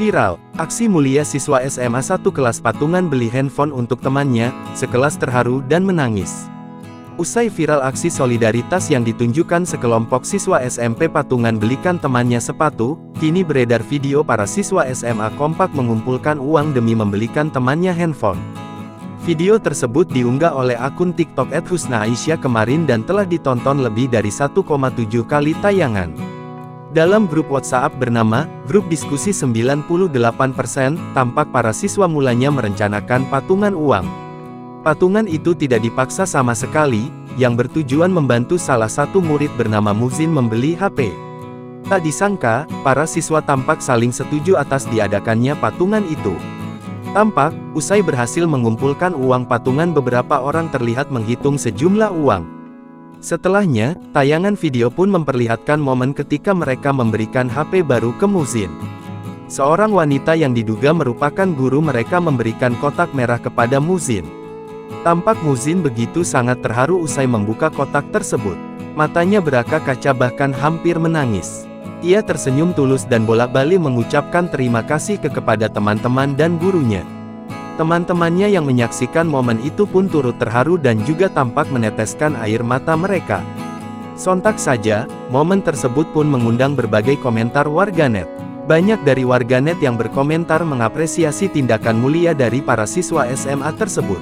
Viral, aksi mulia siswa SMA 1 kelas patungan beli handphone untuk temannya, sekelas terharu dan menangis. Usai viral aksi solidaritas yang ditunjukkan sekelompok siswa SMP patungan belikan temannya sepatu, kini beredar video para siswa SMA kompak mengumpulkan uang demi membelikan temannya handphone. Video tersebut diunggah oleh akun TikTok @husnaaisyah kemarin dan telah ditonton lebih dari 1,7 kali tayangan. Dalam grup WhatsApp bernama, Grup Diskusi 98%, tampak para siswa mulanya merencanakan patungan uang. Patungan itu tidak dipaksa sama sekali, yang bertujuan membantu salah satu murid bernama Muzin membeli HP. Tak disangka, para siswa tampak saling setuju atas diadakannya patungan itu. Tampak, usai berhasil mengumpulkan uang patungan beberapa orang terlihat menghitung sejumlah uang. Setelahnya, tayangan video pun memperlihatkan momen ketika mereka memberikan HP baru ke Muzin. Seorang wanita yang diduga merupakan guru mereka memberikan kotak merah kepada Muzin. Tampak Muzin begitu sangat terharu usai membuka kotak tersebut. Matanya beraka kaca bahkan hampir menangis. Ia tersenyum tulus dan bolak-balik mengucapkan terima kasih kepada teman-teman dan gurunya. Teman-temannya yang menyaksikan momen itu pun turut terharu dan juga tampak meneteskan air mata mereka. Sontak saja, momen tersebut pun mengundang berbagai komentar warganet. Banyak dari warganet yang berkomentar mengapresiasi tindakan mulia dari para siswa SMA tersebut.